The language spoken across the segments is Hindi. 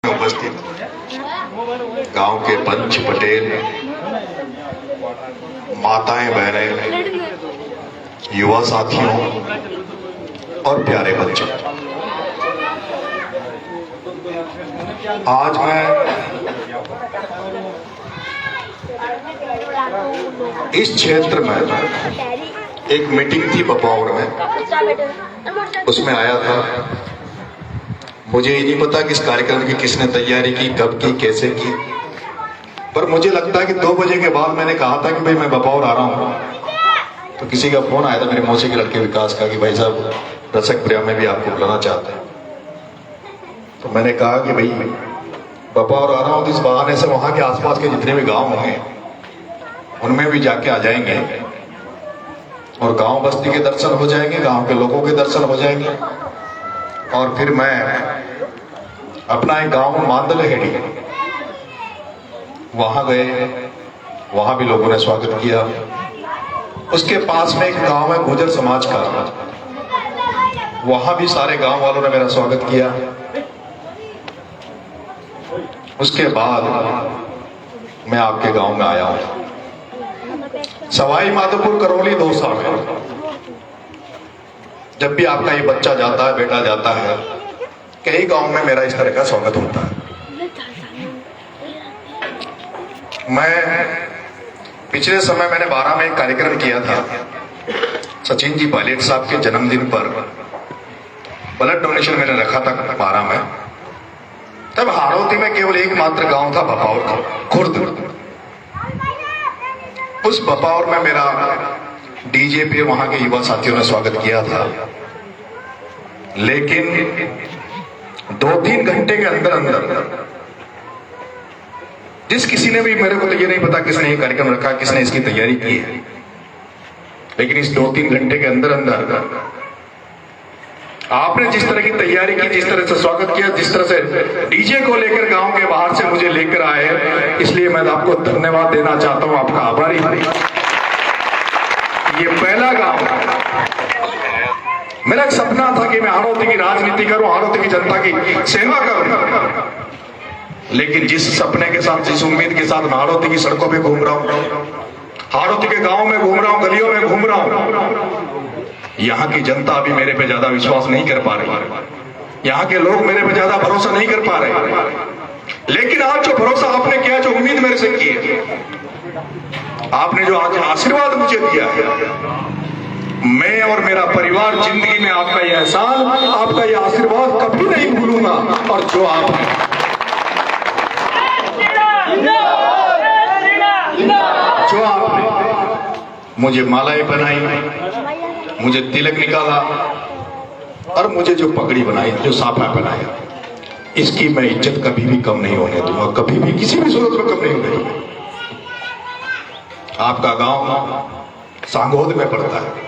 में उपस्थित गांव के पंच पटेल, माताएं बहनें, युवा साथियों और प्यारे बच्चों, आज मैं इस क्षेत्र में एक मीटिंग थी बपावर में, उसमें आया था। मुझे ये नहीं पता कि इस कार्यक्रम की किसने तैयारी की, कब की, कैसे की, पर मुझे लगता है कि 2 बजे के बाद मैंने कहा था कि भाई मैं बपावर आ रहा हूँ, तो किसी का फोन आया था मेरे मौसी के लड़के विकास का कि भाई साहब रसक प्रिया में भी आपको बुलाना चाहते हैं। तो मैंने कहा कि भाई बपावर आ रहा हूँ, तो इस बहाने से वहां के आसपास के जितने भी गांव होंगे उनमें भी जाके आ जाएंगे और गांव बस्ती के दर्शन हो जाएंगे, गांव के लोगों के दर्शन हो जाएंगे। और फिर मैं अपना एक गांव मांदलहेड़ी, वहां गए, वहां भी लोगों ने स्वागत किया। उसके पास में एक गांव है गुर्जर समाज का, वहां भी सारे गांव वालों ने मेरा स्वागत किया। उसके बाद मैं आपके गांव में आया हूं, सवाई माधोपुर करौली दौसा में। जब भी आपका ये बच्चा जाता है, बेटा जाता है, कई गांव में मेरा इस तरह का स्वागत होता है। मैं पिछले समय मैंने 12 में एक कार्यक्रम किया था, सचिन जी पायलट साहब के जन्मदिन पर ब्लड डोनेशन मैंने रखा था 12 में। तब हाड़ौती में केवल एकमात्र गांव था बपावर का, खुर्द। उस बपावर में मेरा डीजे पे वहां के युवा साथियों ने स्वागत किया था, लेकिन 2-3 घंटे के अंदर अंदर जिस किसी ने भी, मेरे को तो ये नहीं पता किसने ये कार्यक्रम रखा, किसने इसकी तैयारी की है, लेकिन इस 2-3 घंटे के अंदर अंदर आपने जिस तरह की तैयारी की, जिस तरह से स्वागत किया, जिस तरह से डीजे को लेकर गांव के बाहर से मुझे लेकर आए, इसलिए मैं आपको धन्यवाद देना चाहता हूं, आपका आभारी। ये पहला गांव, मेरा एक सपना था कि मैं हाड़ौती की राजनीति करूं, हाड़ौती की जनता की सेवा करूं, लेकिन जिस सपने के साथ, जिस उम्मीद के साथ मैं हाड़ौती की सड़कों पे घूम रहा हूं, हाड़ौती के गांव में घूम रहा हूं, गलियों में घूम रहा हूं, यहाँ की जनता अभी मेरे पे ज्यादा विश्वास नहीं कर पा रही, यहाँ के लोग मेरे पे ज्यादा भरोसा नहीं कर पा रहे। लेकिन आज जो भरोसा आपने किया, जो उम्मीद मेरे से की है, आपने जो आज आशीर्वाद मुझे दिया है, मैं और मेरा परिवार जिंदगी में आपका यह एहसान, आपका यह आशीर्वाद कभी नहीं भूलूंगा। और जो आपने मुझे मालाएं बनाई, मुझे तिलक निकाला और मुझे जो पगड़ी बनाई, जो साफा बनाया, इसकी मैं इज्जत कभी भी कम नहीं होने दूंगा, कभी भी किसी भी सूरत में कम नहीं होने दूंगा। आपका गांव सांगोद में पड़ता है।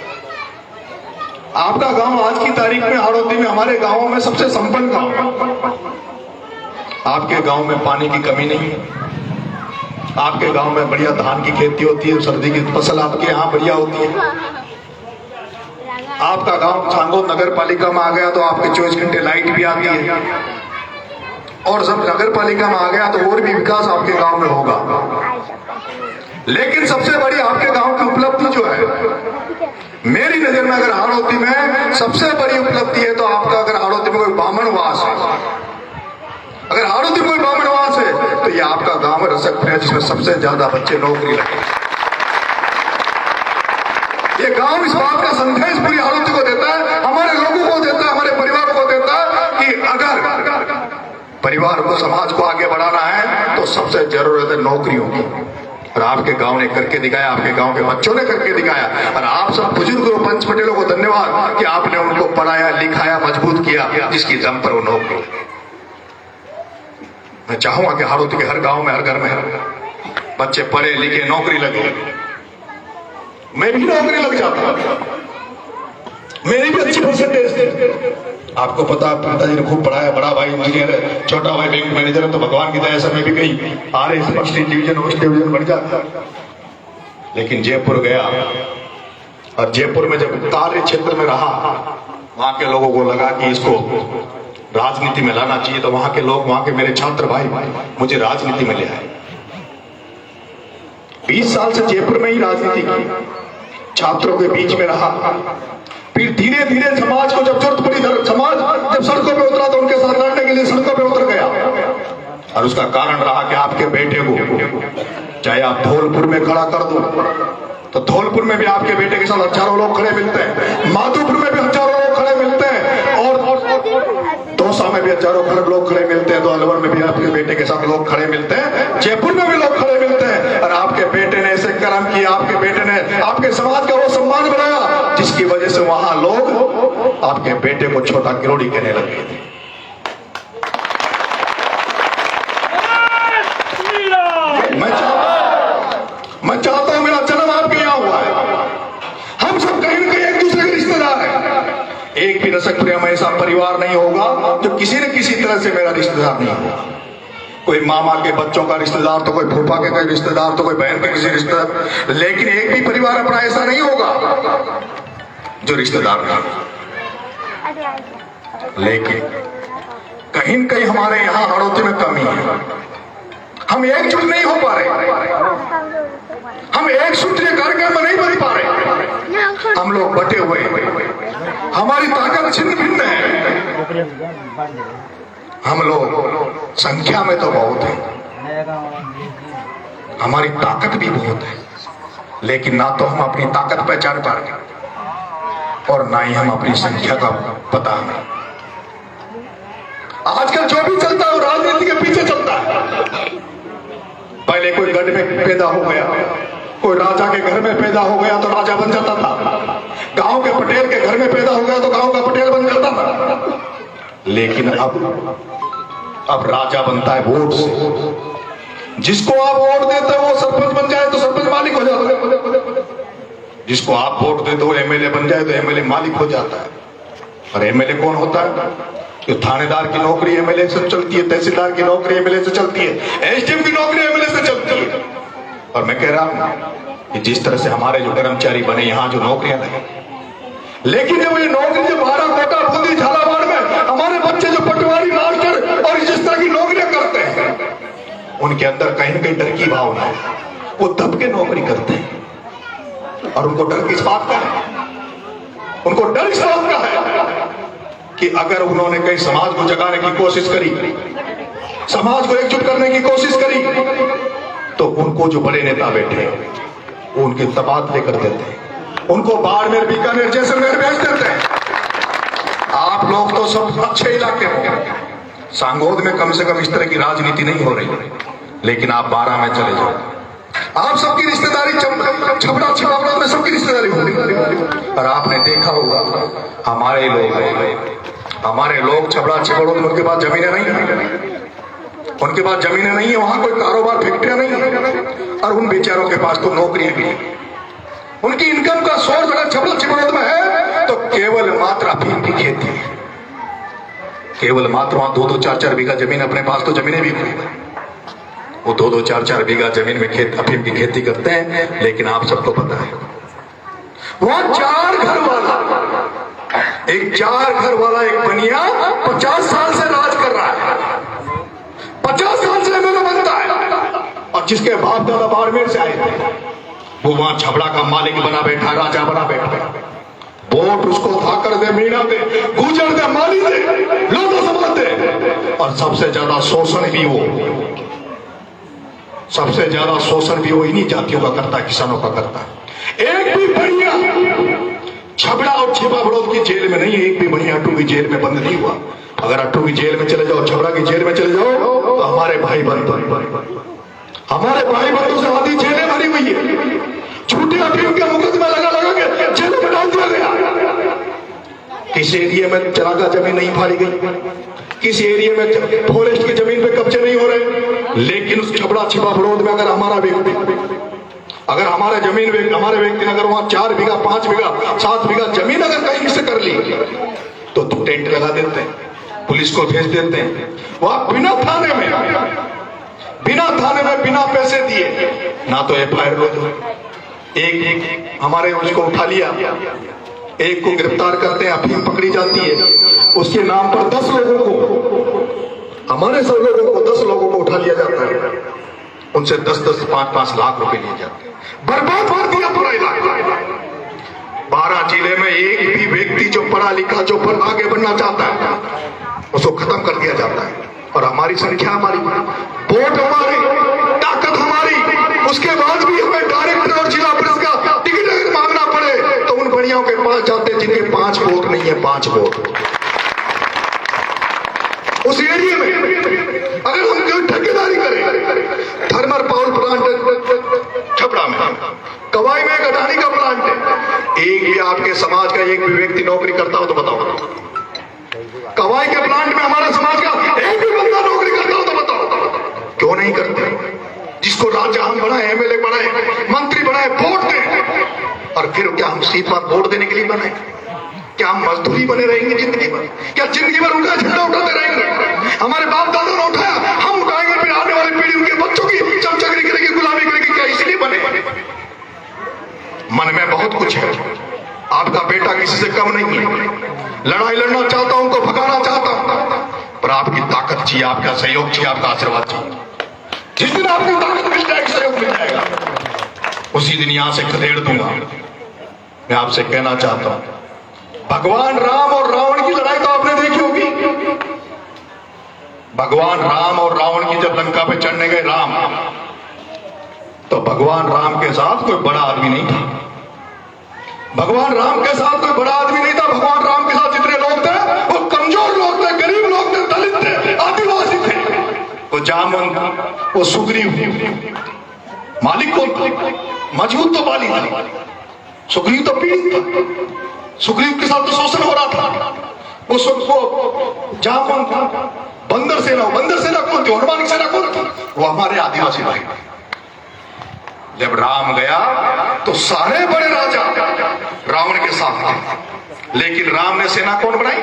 आपका गांव आज की तारीख में हाड़ौती में हमारे गांवों में सबसे संपन्न गांव। आपके गांव में पानी की कमी नहीं है, आपके गांव में बढ़िया धान की खेती होती है, सर्दी की फसल आपके यहाँ बढ़िया होती है। आपका गांव सांगोद नगर पालिका में आ गया तो आपके 24 घंटे लाइट भी आती है, और जब नगर पालिका में आ गया तो और भी विकास आपके गांव में होगा। लेकिन सबसे बड़ी आपके गांव की उपलब्धि जो है, मेरी नजर में अगर हाड़ौती में सबसे बड़ी उपलब्धि है तो आपका, अगर हाड़ौती में कोई बामनवास है, अगर हाड़ौती में कोई बामनवास है, तो ये आपका गांव है रसक प्रिया, जिसमें सबसे ज्यादा बच्चे नौकरी लगे। ये गांव इस बात का संदेश पूरी हाड़ौती को देता है, हमारे लोगों को देता है, हमारे परिवार को देता है कि अगर परिवार को, समाज को आगे बढ़ाना है तो सबसे जरूरत है नौकरियों की। और आपके गांव ने करके दिखाया, आपके गांव के बच्चों ने करके दिखाया। और आप सब बुजुर्गों, पंच पटेलों को धन्यवाद कि आपने उनको पढ़ाया, लिखाया, मजबूत किया, जिसकी दम पर वो नौकरी। मैं चाहूंगा कि हाड़ौती के हर गांव में, हर घर में बच्चे पढ़े लिखे, नौकरी लगे। मैं भी नौकरी लग जाता, मेरी भी अच्छी परसेंटेज थी। आपको पता, पिताजी ने खूब पढ़ाया, बड़ा भाई इंजीनियर है, छोटा भाई बैंक मैनेजर है, तो भगवान की दया से मैं भी कहीं RS first division, west division बन जाता। लेकिन जयपुर गया, और जयपुर में जब तारे क्षेत्र में रहा, वहां के लोगों को लगा कि इसको राजनीति में लाना चाहिए, तो वहां के लोग, वहां के मेरे छात्र भाई मुझे राजनीति में ले आए। 20 साल से जयपुर में ही राजनीति की, छात्रों के बीच में रहा। फिर धीरे धीरे समाज को जब जरूरत पड़ी, समाज जब सड़कों पे उतरा तो उनके साथ लड़ने के लिए सड़कों पे उतर गया। और उसका कारण रहा कि आपके बेटे को चाहे आप धौलपुर में खड़ा कर दो, तो धौलपुर में भी आपके बेटे के साथ हजारों लोग खड़े मिलते हैं, माधोपुर में भी हजारों लोग खड़े मिलते हैं, और दौसा में भी हजारों लोग खड़े मिलते हैं, तो अलवर में भी आपके बेटे के साथ लोग खड़े मिलते हैं, जयपुर में भी लोग खड़े मिलते हैं। और आपके बेटे ने ऐसे कर्म किया, आपके बेटे ने आपके समाज का वो सम्मान बनाया जिसकी वजह से वहां लोग आपके बेटे को छोटा किरोड़ी कहने लगे थे। मैं चाहता हूं मेरा जन्म आपके यहां हुआ है, हम सब कहीं ना कहीं एक दूसरे के रिश्तेदार हैं। एक भी रसकपुरिया में ऐसा परिवार नहीं होगा जो किसी न किसी तरह से मेरा रिश्तेदार नहीं होगा। कोई मामा के बच्चों का रिश्तेदार, तो कोई फूफा के कोई रिश्तेदार, तो कोई बहन के किसी रिश्तेदार, लेकिन एक भी परिवार अपना ऐसा नहीं होगा जो रिश्तेदार नहीं। लेकिन कहीं न कहीं हमारे यहां हड़ौती में कमी है, हम एकजुट नहीं हो पा रहे, हम एक सूत्रीय कार्यक्रम में नहीं बन पा रहे, हम लोग बटे हुए, हमारी ताकत छिन्न भिन्न है। हम लोग संख्या में तो बहुत है, हमारी ताकत भी बहुत है, लेकिन ना तो हम अपनी ताकत पहचान पा रहे और ना ही हम अपनी संख्या का पता हमें। आजकल जो भी चलता है वो राजनीति के पीछे चलता है। पहले कोई गढ़ में पैदा हो गया, कोई राजा के घर में पैदा हो गया तो राजा बन जाता था, गांव के पटेल के घर में पैदा हो गया तो गांव का पटेल बन जाता था। लेकिन अब राजा बनता है वोट से। जिसको आप वोट देते हो वो सरपंच बन जाए तो सरपंच मालिक हो जाता है, जिसको आप वोट देते हो एमएलए बन जाए तो एमएलए मालिक हो जाता है। और एमएलए कौन होता है? तो थानेदार की नौकरी एमएलए से चलती है, तहसीलदार की नौकरी एमएलए से चलती है, एसडीएम की नौकरी एमएलए से चलती है। और मैं कह रहा हूं कि जिस तरह से हमारे जो कर्मचारी बने, यहां जो नौकरियां लगे, लेकिन जब ये नौकरी जो 12 कोटा बूंदी झालावाड़ में हमारे बच्चे जो पटवारी मास्टर और जिस तरह की नौकरियां करते हैं, उनके अंदर कहीं ना कहीं डर की भावना है, वो दब के नौकरी करते हैं। और उनको डर किस बात का है? उनको डर इस बात का है कि अगर उन्होंने कहीं समाज को जगाने की कोशिश करी, समाज को एकजुट करने की कोशिश करी, तो उनको जो बड़े नेता बैठे हैं वो उनके तबादले कर देते हैं, उनको बाड़मेर, बीकानेर, जैसलमेर भेज देते हैं। आप लोग तो सब अच्छे इलाके हो, सांगोद में कम से कम इस तरह की राजनीति नहीं हो रही, लेकिन आप 12 में चले जाओ, आप सबकी रिश्तेदारी छपड़ा छिपावड़ा में सबकी रिश्तेदारी हो रही। और आपने देखा होगा हमारे लोग छपड़ा छिपावड़ा में उनके पास जमीनें नहीं है, उनके पास जमीनें नहीं है, वहां कोई कारोबार फैक्ट्रियां नहीं है, और उन बेचारों के पास तो नौकरियां भी नहीं। उनकी इनकम का सोर्स अगर छपड़ा छिपावड़ा में है तो केवल मात्र अफीम की खेती है, केवल मात्र वहां 2-2, 4-4 बीघा जमीन, अपने पास तो जमीनें भी नहीं, वो 2-2, 4-4 बीघा जमीन में अफीम की खेती करते हैं। लेकिन आप सबको पता है वहां 4 घर वाला एक बनिया 50 साल से राज कर रहा है, 50 साल से एमएलए बनता है, और जिसके बाप दादा बाड़मेर से आए थे वो वहां छबड़ा का मालिक बना बैठा, राजा बना बैठा। वोट उसको धाकर दे, मीणा दे, गुजर दे, माली दे, लोगों समाज दे, और सबसे ज्यादा शोषण भी वो इन्हीं जातियों का करता है, किसानों का करता है। एक भी बढ़िया छबड़ा और छिपा बड़ौद की जेल में नहीं है, एक भी बढ़िया अट्टू की जेल में बंद नहीं हुआ। अगर अट्टू की जेल में चले जाओ, छबड़ा की जेल में चले जाओ, तो हमारे भाई बंधु से आधी जेलें भरी हुई है, झूठे अफीम के मुकदमा लगा के जेल में डाल दिया गया। किस एरिया में चरागा जमीन नहीं फाड़ी गई, किस एरिया में फॉरेस्ट की जमीन पे कब्जे नहीं हो रहे, लेकिन उस छबड़ा छिपा बड़ौद में अगर हमारे व्यक्ति ने अगर वहां 4 बीघा, 5 बीघा, 7 बीघा जमीन अगर कहीं से कर ली तो टेंट लगा देते हैं, पुलिस को भेज देते हैं, वहां बिना थाने में बिना पैसे दिए ना तो एफआईआर हो, एक हमारे उसको उठा लिया, एक को गिरफ्तार करते हैं, अफीम पकड़ी जाती है, उसके नाम पर 10 लोगों को, हमारे सब लोगों को 10 लोगों को उठा लिया जाता है, उनसे 10-10, 5-5 लाख रुपए लिए जाते हैं। बर्बाद कर दिया पूरा इलाका। 12 जिले में एक भी व्यक्ति जो पढ़ा लिखा, जो आगे बढ़ना चाहता है, उसको खत्म कर दिया जाता है। और हमारी संख्या, हमारी वोट, हमारी ताकत हमारी, उसके बाद भी हमें डायरेक्टर और जिला परिषद का टिकट अगर मांगना पड़े तो उन बढ़ियाओं के पास जाते हैं जिनके 5 वोट नहीं है। 5 वोट उस एरिया में अगर हम कोई ठेकेदारी करें, थर्मल पावर प्लांट छपरा में, कवाई में अडानी का प्लांट है, एक भी आपके समाज का एक भी व्यक्ति नौकरी करता हो तो बताओ। कवाई के प्लांट में हमारे समाज का एक भी बंदा नौकरी करता हो तो बताओ। क्यों नहीं करते? जिसको राजा हम बनाए, एमएलए बनाए, मंत्री बनाए, वोट दें, और फिर क्या हम सीट पर वोट देने के लिए बनाए? क्या हम मजदूरी बने रहेंगे जिंदगी भर? क्या जिंदगी भर उनका झंडा उठाते रहेंगे? हमारे बाप दादा ने उठाया, हम उठाएंगे, फिर आने वाली पीढ़ी उनके बच्चों की चमचगरी करेगी, गुलामी करेगी। क्या इसलिए बने? मन में बहुत कुछ है। आपका बेटा किसी से कम नहीं है, लड़ाई लड़ना चाहता हूं, उनको भगाना चाहता हूं, पर आपकी ताकत चाहिए, आपका सहयोग चाहिए, आपका आशीर्वाद चाहिए। जिस दिन आपकी ताकत मिल जाएगी, सहयोग मिल जाएगा, उसी दिन यहां से खदेड़ दूंगा। मैं आपसे कहना चाहता हूं, भगवान राम और रावण की लड़ाई तो आपने देखी होगी। भगवान राम और रावण की जब लंका पे चढ़ने गए राम, तो भगवान राम के साथ कोई बड़ा आदमी नहीं था। भगवान राम के साथ कोई बड़ा आदमी नहीं था। भगवान राम के साथ जितने लोग थे वो कमजोर लोग थे, गरीब लोग थे, दलित थे, आदिवासी थे। वो जामन था, वो सुग्रीव, मालिक कौन था? मजबूत तो बाली था, सुग्रीव तो पीड़ित था। सुग्रीव के साथ तो शोषण हो रहा था। वो जामन था, बंदर सेना। बंदर सेना कौन थी? हनुमान की सेना कौन थी? वो हमारे आदिवासी भाई। जब राम गया तो सारे बड़े राजा रावण के साथ थे, लेकिन राम ने सेना कौन बनाई?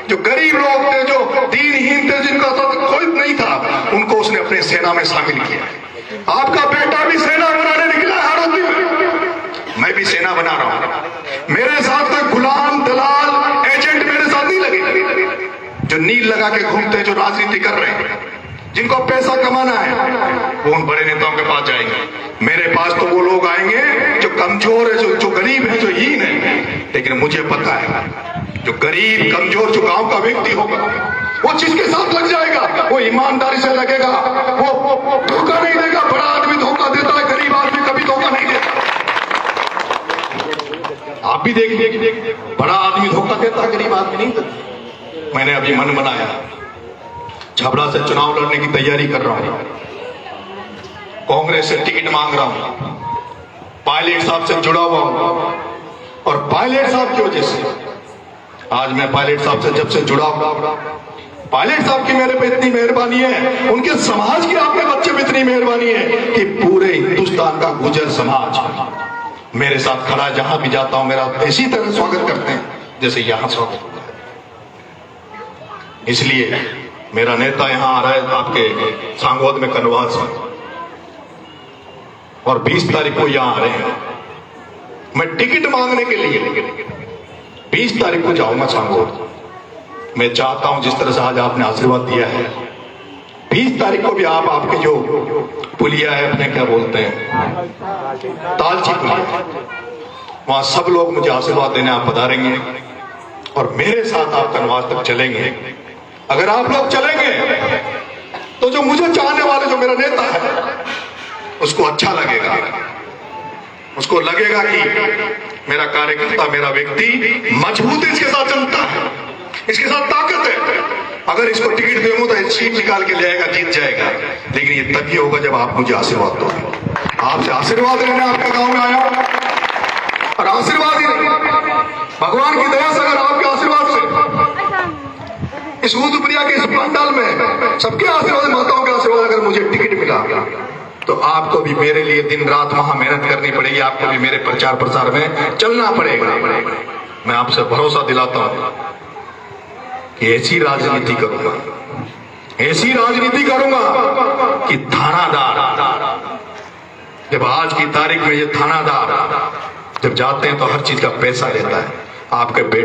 जो गरीब लोग थे, जो दीनहीन थे, जिनका कोई नहीं था, उनको उसने अपनी सेना में शामिल किया। आपका बेटा भी सेना बनाने निकला है हाड़ौती में, मैं भी सेना बना रहा हूं। मेरे साथ कोई गुलाम, दलाल, एजेंट मेरे साथ नहीं लगे, जो नील लगा के घूमते हैं, जो राजनीति कर रहे हैं, जिनको पैसा कमाना है, वो उन बड़े नेताओं के पास जाएंगे। मेरे पास तो वो लोग आएंगे जो कमजोर है, जो गरीब है, जो हीन है। लेकिन मुझे पता है, जो गरीब, कमजोर, जो गांव का व्यक्ति होगा, वो जिसके साथ लग जाएगा, वो ईमानदारी से लगेगा, वो धोखा नहीं देगा। बड़ा आदमी धोखा देता है, गरीब आदमी कभी धोखा नहीं देता। आप भी देखिए, बड़ा आदमी धोखा देता है, गरीब आदमी नहीं देता। मैंने अभी मन बनाया, छपरा से चुनाव लड़ने की तैयारी कर रहा हूं, कांग्रेस से टिकट मांग रहा हूं, पायलट साहब से जुड़ा हुआ हूं, और पायलट साहब की वजह से आज मैं पायलट साहब से जब से जुड़ा हुआ, पायलट साहब की मेरे पे इतनी मेहरबानी है, उनके समाज की आपके बच्चे पे इतनी मेहरबानी है कि पूरे हिंदुस्तान का गुर्जर समाज मेरे साथ खड़ा, जहां भी जाता हूं मेरा इसी तरह स्वागत करते हैं जैसे यहां स्वागत होता है। इसलिए मेरा नेता यहां आ रहा है आपके सांगोद में, कनवास में, और 20 तारीख को यहां आ रहे हैं। मैं टिकट मांगने के लिए 20 तारीख को जाऊंगा सांगोद। मैं चाहता हूं जिस तरह से आज आपने आशीर्वाद दिया है, 20 तारीख को भी आप, आपके जो पुलिया है, अपने क्या बोलते हैं, तालची पुलिया, वहां सब लोग मुझे आशीर्वाद देने आप पधारेंगे और मेरे साथ आप कनवास तक चलेंगे। अगर आप लोग चलेंगे तो जो मुझे चाहने वाले, जो मेरा नेता है, उसको अच्छा लगेगा, उसको लगेगा कि मेरा कार्यकर्ता, मेरा व्यक्ति मजबूती इसके साथ चलता है, इसके साथ ताकत है। अगर इसको टिकट दूंगा तो सीट निकाल के ले आएगा, जीत जाएगा। लेकिन ये तभी होगा जब आप मुझे आशीर्वाद दो। आपसे आशीर्वाद लेने आपके गांव में आया, और आशीर्वाद ही नहीं, भगवान की दया से, अगर आपके आशीर्वाद से इस बुद्धप्रिया के इस पंडाल में सबके आशीर्वाद, माताओं के आशीर्वाद, अगर मुझे टिकट मिला तो आपको भी मेरे लिए दिन रात वहां मेहनत करनी पड़ेगी, आपको भी मेरे प्रचार प्रसार में चलना पड़ेगा। मैं आपसे भरोसा दिलाता हूं कि ऐसी राजनीति करूंगा, ऐसी राजनीति करूंगा कि थानादार, जब आज की तारीख में ये थानादार जब जाते हैं तो हर चीज का पैसा लेता है। आपके बेटे